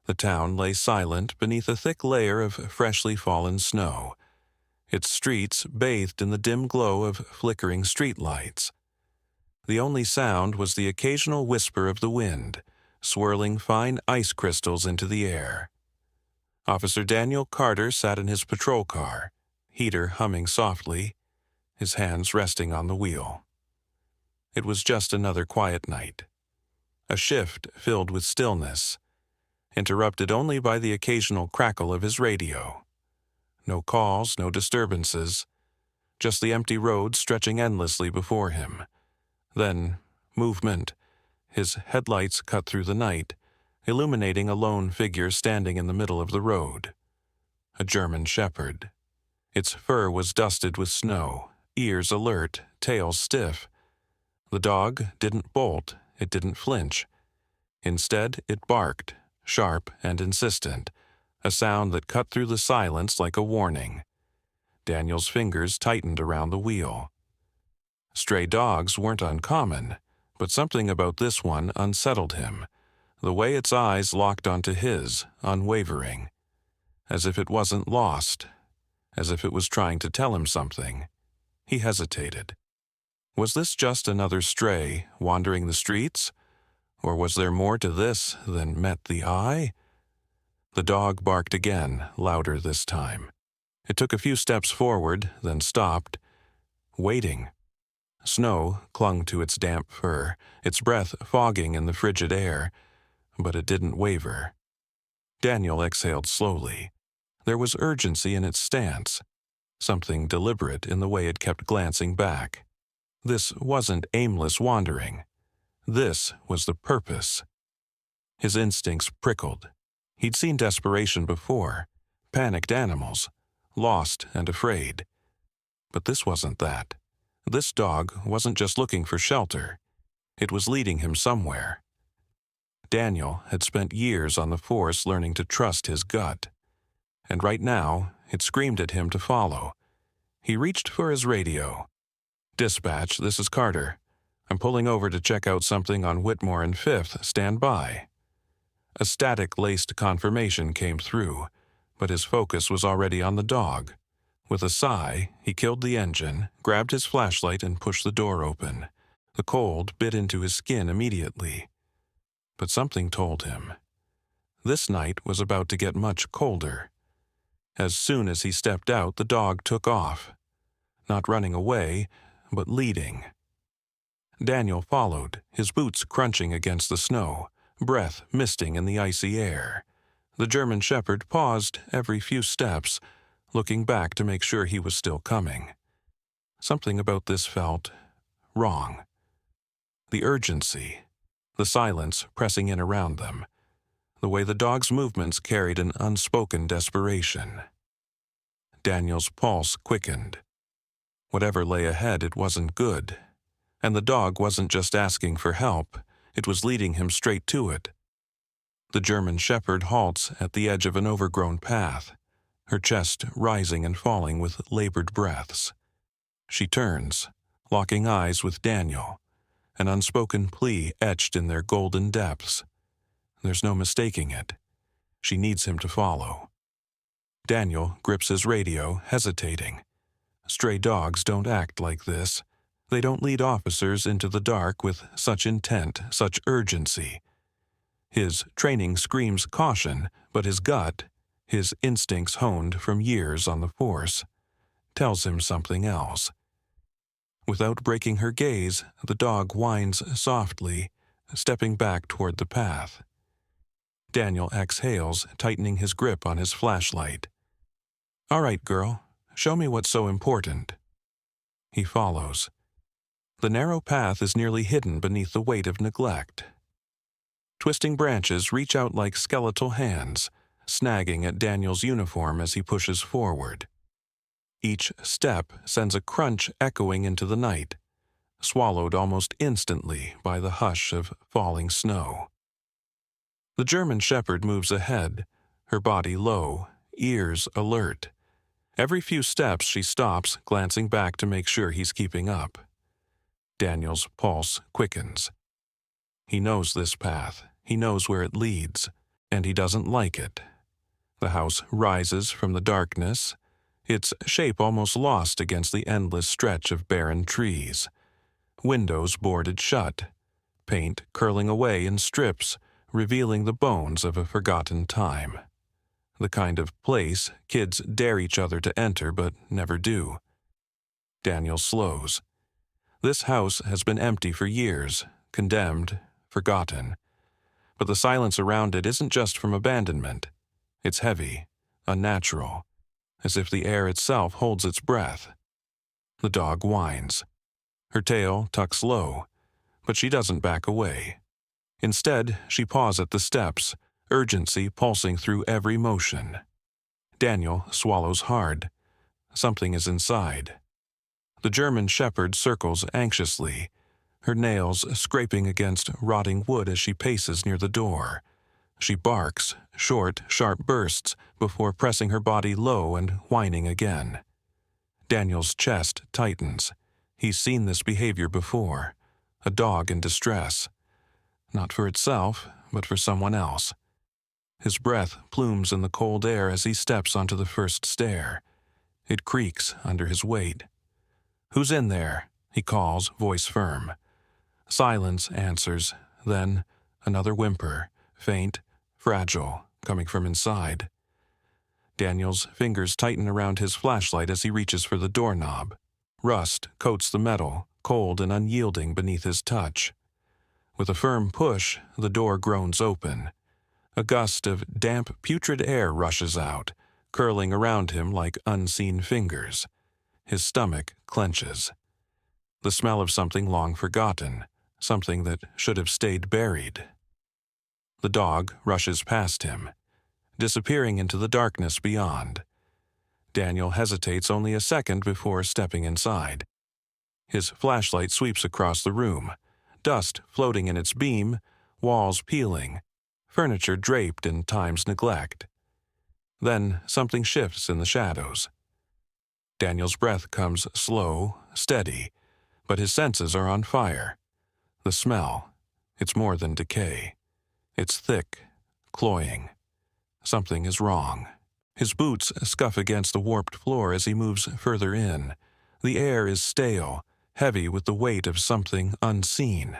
The town lay silent beneath a thick layer of freshly fallen snow, its streets bathed in the dim glow of flickering streetlights. The only sound was the occasional whisper of the wind, swirling fine ice crystals into the air. Officer Daniel Carter sat in his patrol car, heater humming softly, his hands resting on the wheel. It was just another quiet night. A shift filled with stillness, interrupted only by the occasional crackle of his radio. No calls, no disturbances, just the empty road stretching endlessly before him. Then, movement. His headlights cut through the night, illuminating a lone figure standing in the middle of the road. A German shepherd. Its fur was dusted with snow, ears alert, tail stiff. The dog didn't bolt, it didn't flinch. Instead, it barked, sharp and insistent, a sound that cut through the silence like a warning. Daniel's fingers tightened around the wheel. Stray dogs weren't uncommon, but something about this one unsettled him, the way its eyes locked onto his, unwavering. As if it wasn't lost, as if it was trying to tell him something. He hesitated. Was this just another stray wandering the streets? Or was there more to this than met the eye? The dog barked again, louder this time. It took a few steps forward, then stopped, waiting. Snow clung to its damp fur, its breath fogging in the frigid air, but it didn't waver. Daniel exhaled slowly. There was urgency in its stance, something deliberate in the way it kept glancing back. This wasn't aimless wandering. This was the purpose. His instincts prickled. He'd seen desperation before, panicked animals, lost and afraid. But this wasn't that. This dog wasn't just looking for shelter. It was leading him somewhere. Daniel had spent years on the force learning to trust his gut. And right now, it screamed at him to follow. He reached for his radio. "Dispatch, this is Carter. I'm pulling over to check out something on Whitmore and 5th. Stand by." A static-laced confirmation came through, but his focus was already on the dog. With a sigh, he killed the engine, grabbed his flashlight and pushed the door open. The cold bit into his skin immediately. But something told him. This night was about to get much colder. As soon as he stepped out, the dog took off. Not running away, but leading. Daniel followed, his boots crunching against the snow, breath misting in the icy air. The German shepherd paused every few steps, looking back to make sure he was still coming. Something about this felt wrong. The urgency, the silence pressing in around them, the way the dog's movements carried an unspoken desperation. Daniel's pulse quickened. Whatever lay ahead, it wasn't good. And the dog wasn't just asking for help, it was leading him straight to it. The German shepherd halts at the edge of an overgrown path, her chest rising and falling with labored breaths. She turns, locking eyes with Daniel, an unspoken plea etched in their golden depths. There's no mistaking it. She needs him to follow. Daniel grips his radio, hesitating. Stray dogs don't act like this. They don't lead officers into the dark with such intent, such urgency. His training screams caution, but his gut, his instincts honed from years on the force, tells him something else. Without breaking her gaze, the dog whines softly, stepping back toward the path. Daniel exhales, tightening his grip on his flashlight. "All right, girl, show me what's so important." He follows. The narrow path is nearly hidden beneath the weight of neglect. Twisting branches reach out like skeletal hands, snagging at Daniel's uniform as he pushes forward. Each step sends a crunch echoing into the night, swallowed almost instantly by the hush of falling snow. The German shepherd moves ahead, her body low, ears alert. Every few steps she stops, glancing back to make sure he's keeping up. Daniel's pulse quickens. He knows this path. He knows where it leads. and he doesn't like it. The house rises from the darkness, its shape almost lost against the endless stretch of barren trees. Windows boarded shut, paint curling away in strips, revealing the bones of a forgotten time. The kind of place kids dare each other to enter but never do. Daniel slows. This house has been empty for years, condemned, forgotten. But the silence around it isn't just from abandonment. It's heavy, unnatural, as if the air itself holds its breath. The dog whines. Her tail tucks low, but she doesn't back away. Instead, she paws at the steps, urgency pulsing through every motion. Daniel swallows hard. Something is inside. The German shepherd circles anxiously, her nails scraping against rotting wood as she paces near the door. She barks, short, sharp bursts, before pressing her body low and whining again. Daniel's chest tightens. He's seen this behavior before. A dog in distress. Not for itself, but for someone else. His breath plumes in the cold air as he steps onto the first stair. It creaks under his weight. "Who's in there?" he calls, voice firm. Silence answers, then another whimper, faint, fragile, coming from inside. Daniel's fingers tighten around his flashlight as he reaches for the doorknob. Rust coats the metal, cold and unyielding beneath his touch. With a firm push, the door groans open. A gust of damp, putrid air rushes out, curling around him like unseen fingers. His stomach clenches. The smell of something long forgotten, something that should have stayed buried. The dog rushes past him, disappearing into the darkness beyond. Daniel hesitates only a second before stepping inside. His flashlight sweeps across the room, dust floating in its beam, walls peeling, furniture draped in time's neglect. Then something shifts in the shadows. Daniel's breath comes slow, steady, but his senses are on fire. The smell, it's more than decay. It's thick, cloying. Something is wrong. His boots scuff against the warped floor as he moves further in. The air is stale, heavy with the weight of something unseen.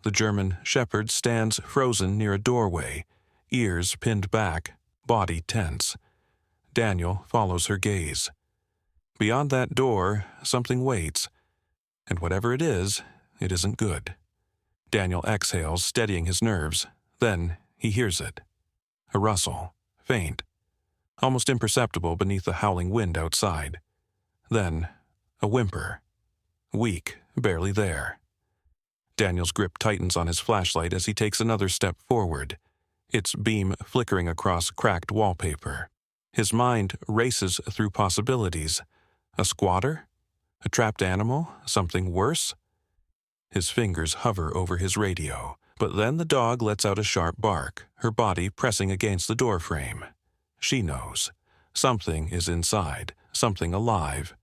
The German shepherd stands frozen near a doorway, ears pinned back, body tense. Daniel follows her gaze. Beyond that door, something waits, and whatever it isn't good. Daniel exhales, steadying his nerves. Then he hears it. A rustle, faint, almost imperceptible beneath the howling wind outside. Then a whimper, weak, barely there. Daniel's grip tightens on his flashlight as he takes another step forward, its beam flickering across cracked wallpaper. His mind races through possibilities. A squatter? A trapped animal? Something worse? His fingers hover over his radio, but then the dog lets out a sharp bark, her body pressing against the doorframe. She knows. Something is inside, something alive.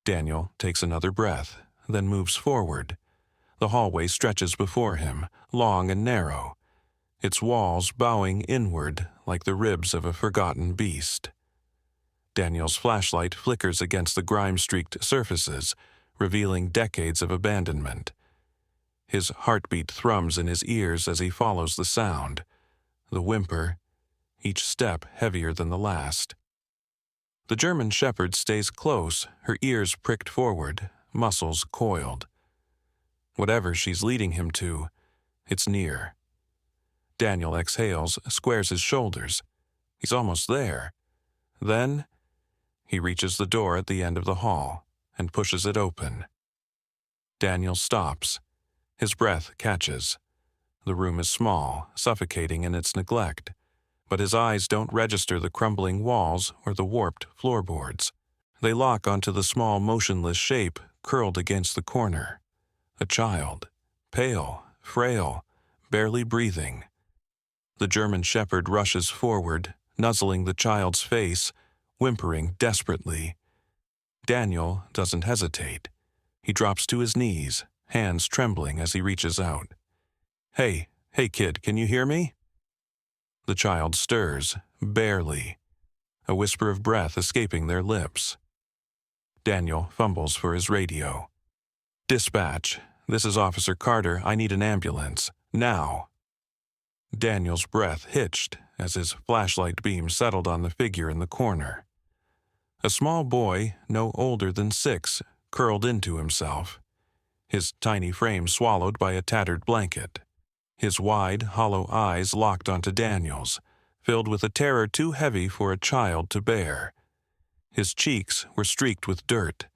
Daniel takes another breath, then moves forward. The hallway stretches before him, long and narrow, its walls bowing inward like the ribs of a forgotten beast. Daniel's flashlight flickers against the grime-streaked surfaces, revealing decades of abandonment. His heartbeat thrums in his ears as he follows the sound, the whimper, each step heavier than the last. The German shepherd stays close, her ears pricked forward, muscles coiled. Whatever she's leading him to, it's near. Daniel exhales, squares his shoulders. He's almost there. Then he reaches the door at the end of the hall and pushes it open. Daniel stops. His breath catches. The room is small, suffocating in its neglect, but his eyes don't register the crumbling walls or the warped floorboards. They lock onto the small, motionless shape curled against the corner. A child, pale, frail, barely breathing. The German shepherd rushes forward, nuzzling the child's face, whimpering desperately. Daniel doesn't hesitate. He drops to his knees, hands trembling as he reaches out. Hey kid, can you hear me?" The child stirs, barely, a whisper of breath escaping their lips. Daniel fumbles for his radio. "Dispatch, this is Officer Carter. I need an ambulance. Now." Daniel's breath hitched as his flashlight beam settled on the figure in the corner. A small boy, no older than 6, curled into himself, his tiny frame swallowed by a tattered blanket. His wide, hollow eyes locked onto Daniel's, filled with a terror too heavy for a child to bear. His cheeks were streaked with dirt,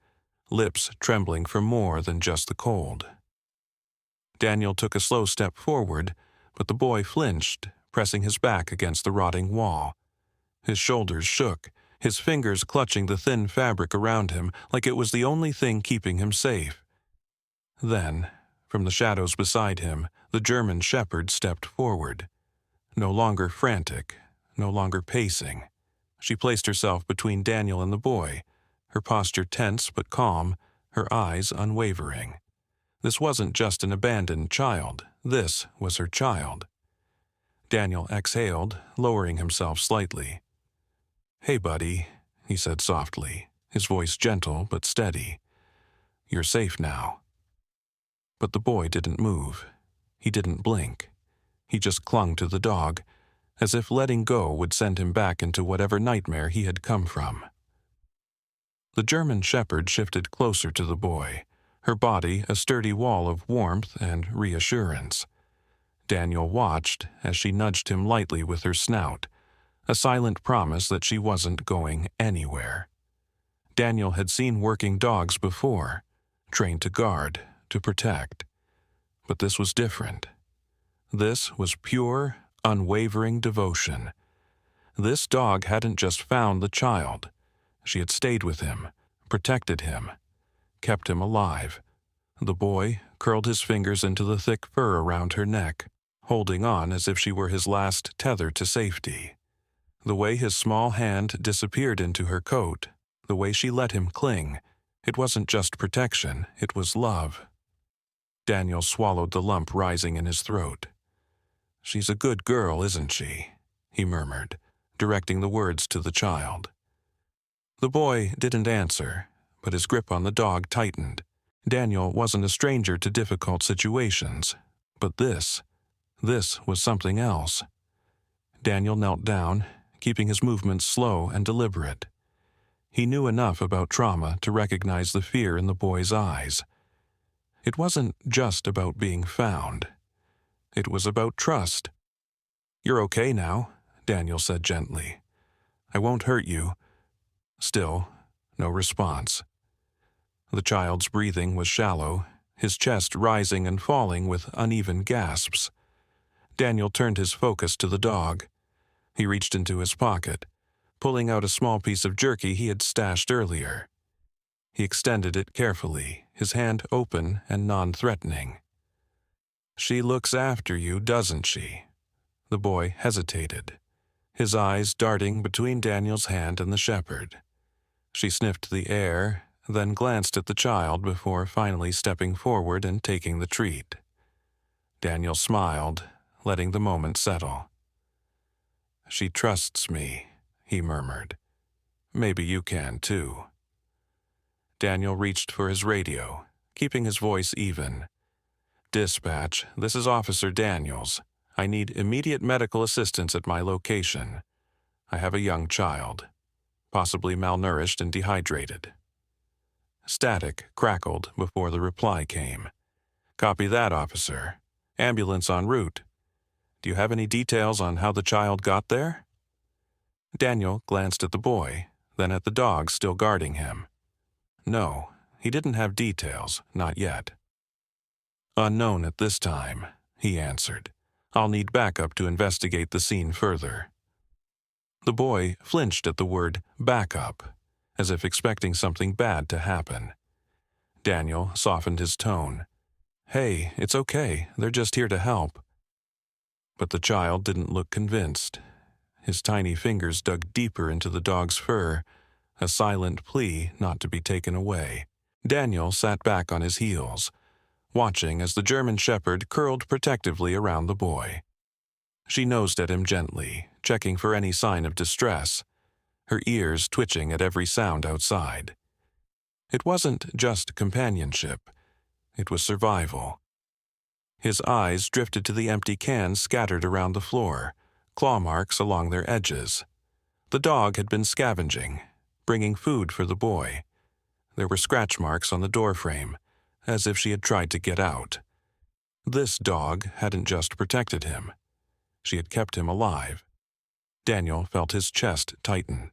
lips trembling for more than just the cold. Daniel took a slow step forward, but the boy flinched, pressing his back against the rotting wall. His shoulders shook, his fingers clutching the thin fabric around him like it was the only thing keeping him safe. Then, from the shadows beside him, the German shepherd stepped forward. No longer frantic, no longer pacing. She placed herself between Daniel and the boy, her posture tense but calm, her eyes unwavering. This wasn't just an abandoned child. This was her child. Daniel exhaled, lowering himself slightly. "Hey, buddy," he said softly, his voice gentle but steady. "You're safe now." But the boy didn't move. He didn't blink. He just clung to the dog, as if letting go would send him back into whatever nightmare he had come from. The German shepherd shifted closer to the boy, her body a sturdy wall of warmth and reassurance. Daniel watched as she nudged him lightly with her snout, a silent promise that she wasn't going anywhere. Daniel had seen working dogs before, trained to guard, to protect. But this was different. This was pure, unwavering devotion. This dog hadn't just found the child. She had stayed with him, protected him, kept him alive. The boy curled his fingers into the thick fur around her neck, holding on as if she were his last tether to safety. The way his small hand disappeared into her coat, the way she let him cling, it wasn't just protection, it was love. Daniel swallowed the lump rising in his throat. "She's a good girl, isn't she?" he murmured, directing the words to the child. The boy didn't answer, but his grip on the dog tightened. Daniel wasn't a stranger to difficult situations, but this was something else. Daniel knelt down, keeping his movements slow and deliberate. He knew enough about trauma to recognize the fear in the boy's eyes. It wasn't just about being found. It was about trust. "You're okay now," Daniel said gently. "I won't hurt you." Still, no response. The child's breathing was shallow, his chest rising and falling with uneven gasps. Daniel turned his focus to the dog. He reached into his pocket, pulling out a small piece of jerky he had stashed earlier. He extended it carefully, his hand open and non-threatening. "She looks after you, doesn't she?" The boy hesitated, his eyes darting between Daniel's hand and the shepherd. She sniffed the air, then glanced at the child before finally stepping forward and taking the treat. Daniel smiled, letting the moment settle. "She trusts me," he murmured. "Maybe you can too." Daniel reached for his radio, keeping his voice even. "Dispatch, this is Officer Daniels. I need immediate medical assistance at my location. I have a young child, possibly malnourished and dehydrated." Static crackled before the reply came. "Copy that, officer. Ambulance en route. Do you have any details on how the child got there?" Daniel glanced at the boy, then at the dog still guarding him. No, he didn't have details, not yet. "Unknown at this time," he answered. "I'll need backup to investigate the scene further." The boy flinched at the word backup, as if expecting something bad to happen. Daniel softened his tone. "Hey, it's okay. They're just here to help." But the child didn't look convinced. His tiny fingers dug deeper into the dog's fur, a silent plea not to be taken away. Daniel sat back on his heels, watching as the German shepherd curled protectively around the boy. She nosed at him gently, checking for any sign of distress, her ears twitching at every sound outside. It wasn't just companionship. It was survival. His eyes drifted to the empty cans scattered around the floor, claw marks along their edges. The dog had been scavenging, bringing food for the boy. There were scratch marks on the doorframe, as if she had tried to get out. This dog hadn't just protected him. She had kept him alive. Daniel felt his chest tighten.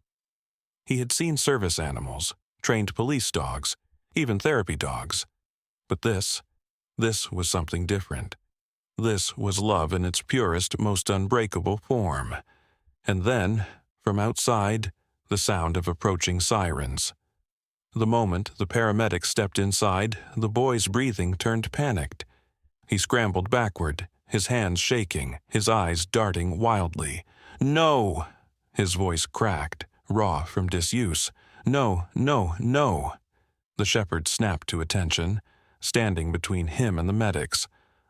He had seen service animals, trained police dogs, even therapy dogs. But this was something different. This was love in its purest, most unbreakable form. And then, from outside, the sound of approaching sirens. The moment the paramedic stepped inside, the boy's breathing turned panicked. He scrambled backward, his hands shaking, his eyes darting wildly. "No!" His voice cracked, raw from disuse. "No, no, no!" The shepherd snapped to attention, standing between him and the medics.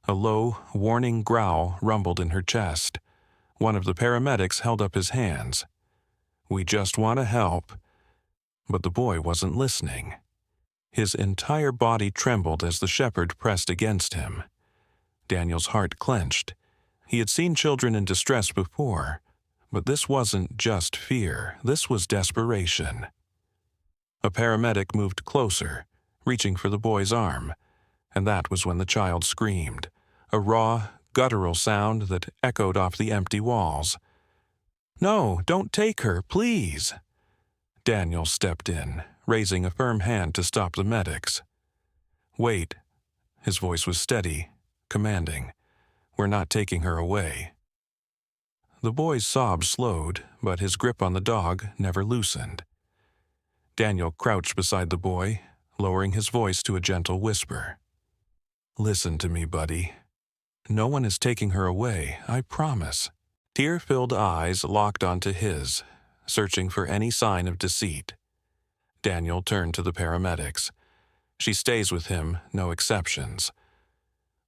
A low, warning growl rumbled in her chest. One of the paramedics held up his hands. "We just want to help." But the boy wasn't listening. His entire body trembled as the shepherd pressed against him. Daniel's heart clenched. He had seen children in distress before, but this wasn't just fear. This was desperation. A paramedic moved closer, reaching for the boy's arm, and that was when the child screamed, a raw, guttural sound that echoed off the empty walls. "No, don't take her, please!" Daniel stepped in, raising a firm hand to stop the medics. "Wait." His voice was steady, commanding. "We're not taking her away." The boy's sobs slowed, but his grip on the dog never loosened. Daniel crouched beside the boy, lowering his voice to a gentle whisper. "Listen to me, buddy. No one is taking her away, I promise." Tear-filled eyes locked onto his, searching for any sign of deceit. Daniel turned to the paramedics. "She stays with him, no exceptions."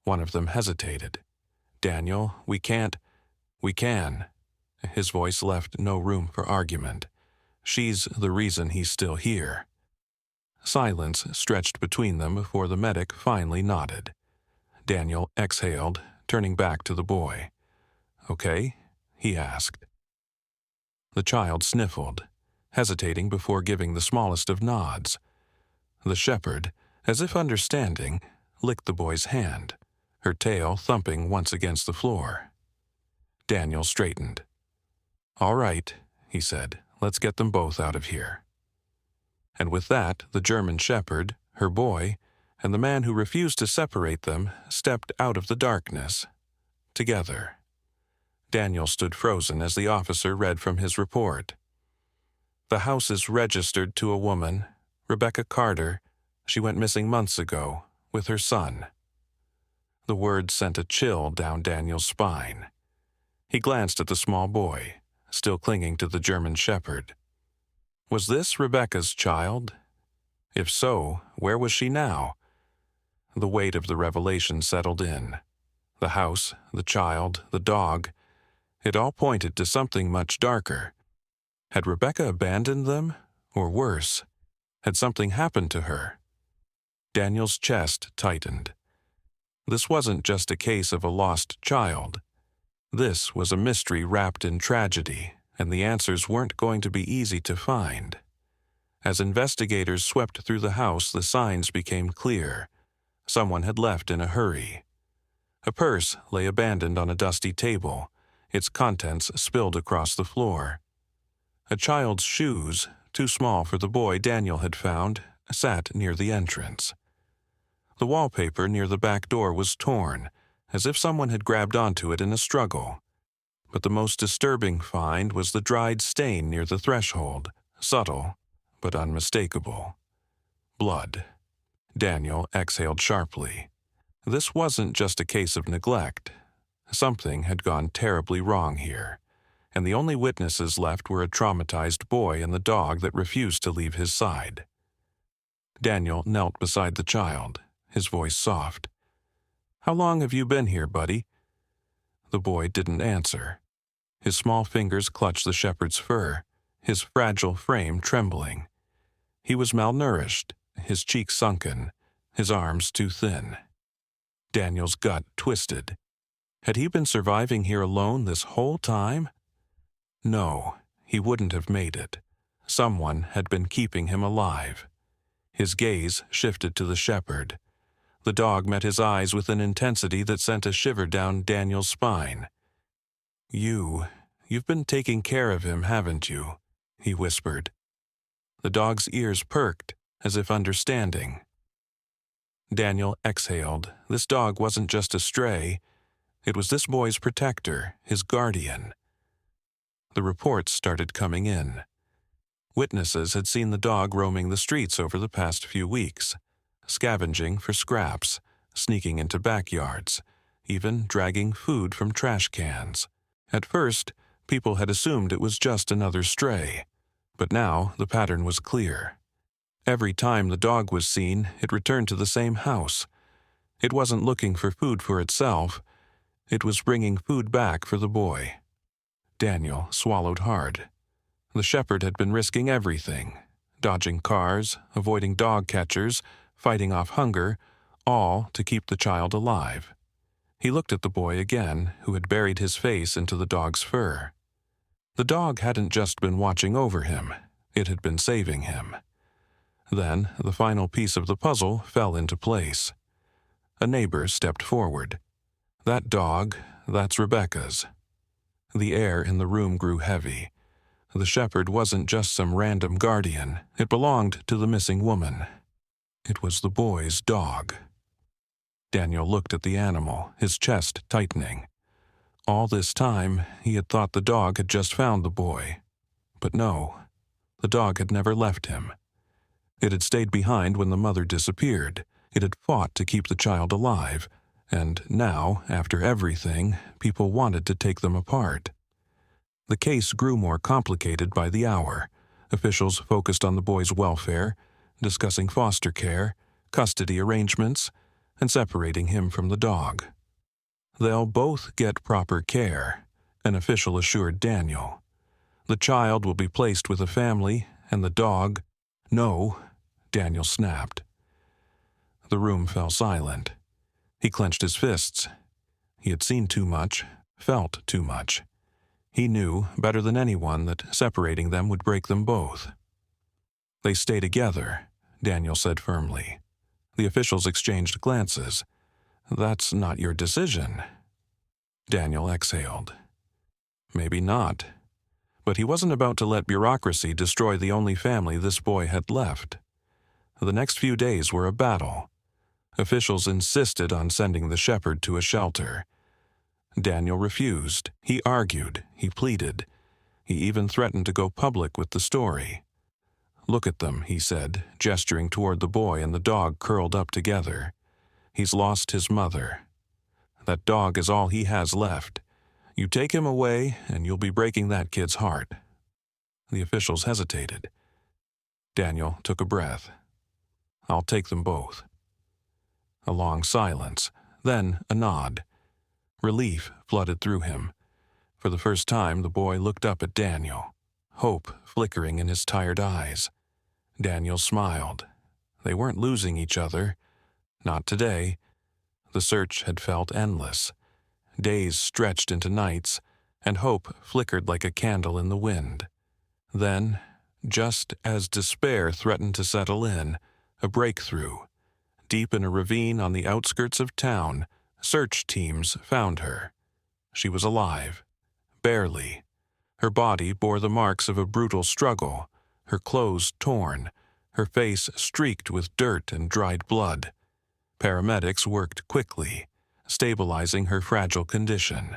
One of them hesitated. "Daniel, we can't." "We can." His voice left no room for argument. "She's the reason he's still here." Silence stretched between them before the medic finally nodded. Daniel exhaled, turning back to the boy. "Okay?" he asked. The child sniffled, hesitating before giving the smallest of nods. The shepherd, as if understanding, licked the boy's hand, her tail thumping once against the floor. Daniel straightened. "All right," he said, "let's get them both out of here." And with that, the German shepherd, her boy, and the man who refused to separate them stepped out of the darkness, together. Daniel stood frozen as the officer read from his report. "The house is registered to a woman, Rebecca Carter. She went missing months ago, with her son." The words sent a chill down Daniel's spine. He glanced at the small boy, still clinging to the German shepherd. Was this Rebecca's child? If so, where was she now? The weight of the revelation settled in. The house, the child, the dog, it all pointed to something much darker. Had Rebecca abandoned them? Or worse, had something happened to her? Daniel's chest tightened. This wasn't just a case of a lost child. This was a mystery wrapped in tragedy, and the answers weren't going to be easy to find. As investigators swept through the house, the signs became clear. Someone had left in a hurry. A purse lay abandoned on a dusty table, its contents spilled across the floor. A child's shoes, too small for the boy Daniel had found, sat near the entrance. The wallpaper near the back door was torn, as if someone had grabbed onto it in a struggle. But the most disturbing find was the dried stain near the threshold, subtle but unmistakable. Blood. Daniel exhaled sharply. This wasn't just a case of neglect. Something had gone terribly wrong here, and the only witnesses left were a traumatized boy and the dog that refused to leave his side. Daniel knelt beside the child, his voice soft. "How long have you been here, buddy?" The boy didn't answer. His small fingers clutched the shepherd's fur, his fragile frame trembling. He was malnourished, his cheeks sunken, his arms too thin. Daniel's gut twisted. Had he been surviving here alone this whole time? No, he wouldn't have made it. Someone had been keeping him alive. His gaze shifted to the shepherd. The dog met his eyes with an intensity that sent a shiver down Daniel's spine. You've been taking care of him, haven't you?" he whispered. The dog's ears perked, as if understanding. Daniel exhaled. This dog wasn't just a stray. It was this boy's protector, his guardian. The reports started coming in. Witnesses had seen the dog roaming the streets over the past few weeks, scavenging for scraps, sneaking into backyards, even dragging food from trash cans. At first, people had assumed it was just another stray, but now the pattern was clear. Every time the dog was seen, it returned to the same house. It wasn't looking for food for itself. It was bringing food back for the boy. Daniel swallowed hard. The shepherd had been risking everything, dodging cars, avoiding dog catchers, fighting off hunger, all to keep the child alive. He looked at the boy again, who had buried his face into the dog's fur. The dog hadn't just been watching over him, it had been saving him. Then the final piece of the puzzle fell into place. A neighbor stepped forward. "That dog, that's Rebecca's." The air in the room grew heavy. The shepherd wasn't just some random guardian. It belonged to the missing woman. It was the boy's dog. Daniel looked at the animal, his chest tightening. All this time, he had thought the dog had just found the boy. But no, the dog had never left him. It had stayed behind when the mother disappeared. It had fought to keep the child alive, and now, after everything, people wanted to take them apart. The case grew more complicated by the hour. Officials focused on the boy's welfare, discussing foster care, custody arrangements, and separating him from the dog. "They'll both get proper care," an official assured Daniel. "The child will be placed with a family, and the dog—" "No," Daniel snapped. The room fell silent. He clenched his fists. He had seen too much, felt too much. He knew, better than anyone, that separating them would break them both. "They stay together," Daniel said firmly. The officials exchanged glances. "That's not your decision." Daniel exhaled. Maybe not. But he wasn't about to let bureaucracy destroy the only family this boy had left. The next few days were a battle. Officials insisted on sending the shepherd to a shelter. Daniel refused. He argued. He pleaded. He even threatened to go public with the story. "Look at them," he said, gesturing toward the boy and the dog curled up together. "He's lost his mother. That dog is all he has left. You take him away, and you'll be breaking that kid's heart." The officials hesitated. Daniel took a breath. "I'll take them both." A long silence, then a nod. Relief flooded through him. For the first time, the boy looked up at Daniel, hope flickering in his tired eyes. Daniel smiled. They weren't losing each other. Not today. The search had felt endless. Days stretched into nights, and hope flickered like a candle in the wind. Then, just as despair threatened to settle in, a breakthrough. Deep in a ravine on the outskirts of town, search teams found her. She was alive. Barely. Her body bore the marks of a brutal struggle, her clothes torn, her face streaked with dirt and dried blood. Paramedics worked quickly, stabilizing her fragile condition.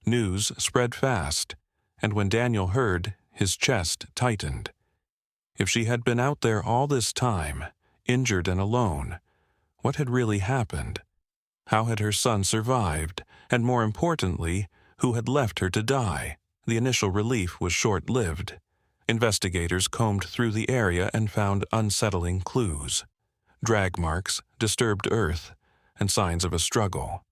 News spread fast, and when Daniel heard, his chest tightened. If she had been out there all this time, injured and alone, what had really happened? How had her son survived? And more importantly, who had left her to die? The initial relief was short-lived. Investigators combed through the area and found unsettling clues. Drag marks, disturbed earth, and signs of a struggle.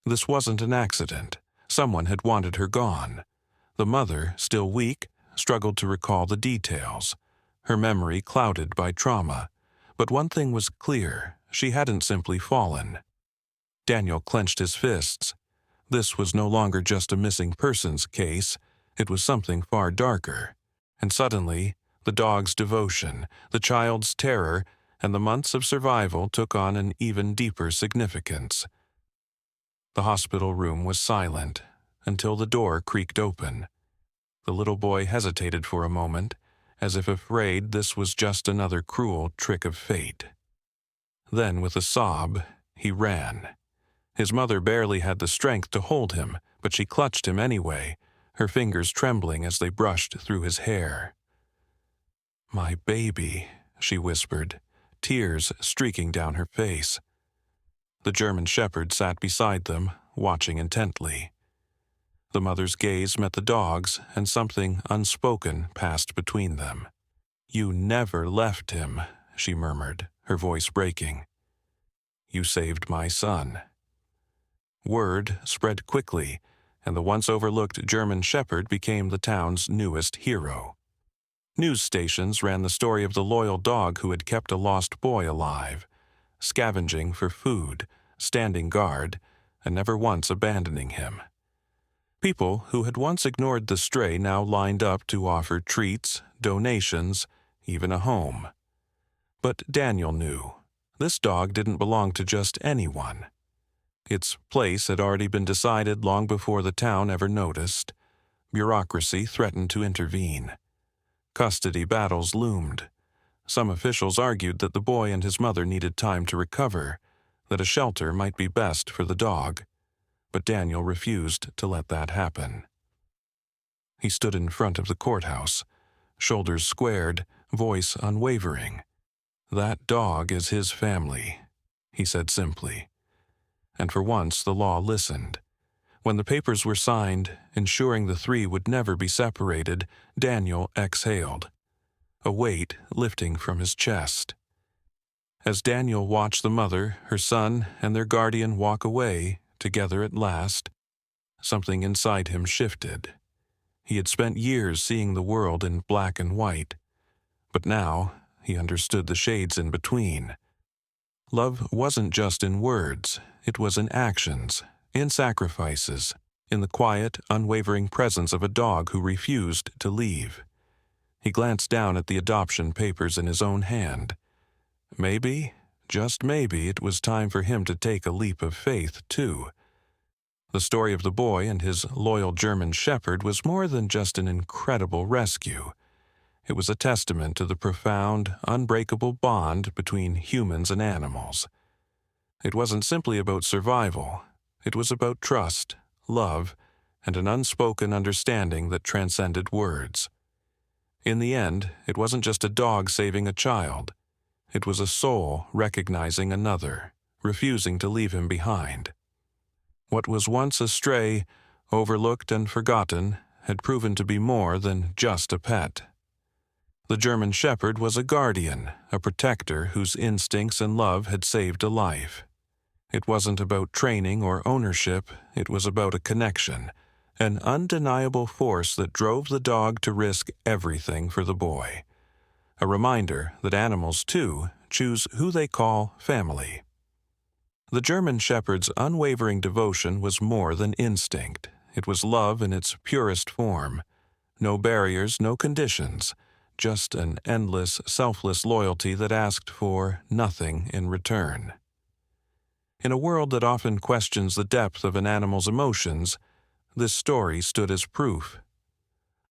This wasn't an accident. Someone had wanted her gone. The mother, still weak, struggled to recall the details, her memory clouded by trauma. But one thing was clear: she hadn't simply fallen. Daniel clenched his fists. This was no longer just a missing persons case, it was something far darker. And suddenly, the dog's devotion, the child's terror, and the months of survival took on an even deeper significance. The hospital room was silent until the door creaked open. The little boy hesitated for a moment, as if afraid this was just another cruel trick of fate. Then, with a sob, he ran. His mother barely had the strength to hold him, but she clutched him anyway, her fingers trembling as they brushed through his hair. "My baby," she whispered, tears streaking down her face. The German shepherd sat beside them, watching intently. The mother's gaze met the dog's, and something unspoken passed between them. "You never left him," she murmured, her voice breaking. "You saved my son." Word spread quickly, and the once overlooked German shepherd became the town's newest hero. News stations ran the story of the loyal dog who had kept a lost boy alive, scavenging for food, standing guard, and never once abandoning him. People who had once ignored the stray now lined up to offer treats, donations, even a home. But Daniel knew this dog didn't belong to just anyone. Its place had already been decided long before the town ever noticed. Bureaucracy threatened to intervene. Custody battles loomed. Some officials argued that the boy and his mother needed time to recover, that a shelter might be best for the dog. But Daniel refused to let that happen. He stood in front of the courthouse, shoulders squared, voice unwavering. "That dog is his family," he said simply. And for once the law listened. When the papers were signed, ensuring the three would never be separated, Daniel exhaled, a weight lifting from his chest. As Daniel watched the mother, her son, and their guardian walk away, together at last, something inside him shifted. He had spent years seeing the world in black and white, but now he understood the shades in between. Love wasn't just in words, it was in actions, in sacrifices, in the quiet, unwavering presence of a dog who refused to leave. He glanced down at the adoption papers in his own hand. Maybe, just maybe, it was time for him to take a leap of faith, too. The story of the boy and his loyal German shepherd was more than just an incredible rescue. It was a testament to the profound, unbreakable bond between humans and animals. It wasn't simply about survival. It was about trust, love, and an unspoken understanding that transcended words. In the end, it wasn't just a dog saving a child. It was a soul recognizing another, refusing to leave him behind. What was once a stray, overlooked and forgotten, had proven to be more than just a pet. The German shepherd was a guardian, a protector whose instincts and love had saved a life. It wasn't about training or ownership, it was about a connection, an undeniable force that drove the dog to risk everything for the boy. A reminder that animals, too, choose who they call family. The German shepherd's unwavering devotion was more than instinct. It was love in its purest form. No barriers, no conditions, just an endless, selfless loyalty that asked for nothing in return. In a world that often questions the depth of an animal's emotions, this story stood as proof.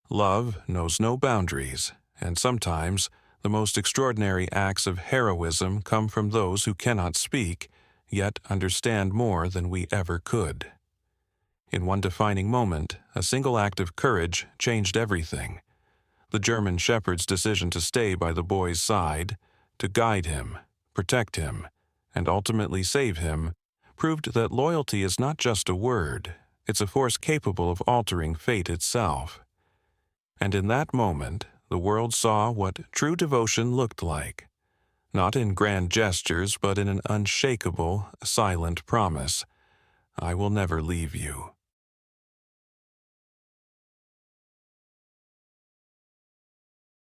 Love knows no boundaries, and sometimes the most extraordinary acts of heroism come from those who cannot speak, yet understand more than we ever could. In one defining moment, a single act of courage changed everything. The German shepherd's decision to stay by the boy's side, to guide him, protect him, and ultimately save him, proved that loyalty is not just a word, it's a force capable of altering fate itself. And in that moment, the world saw what true devotion looked like. Not in grand gestures, but in an unshakable, silent promise. I will never leave you.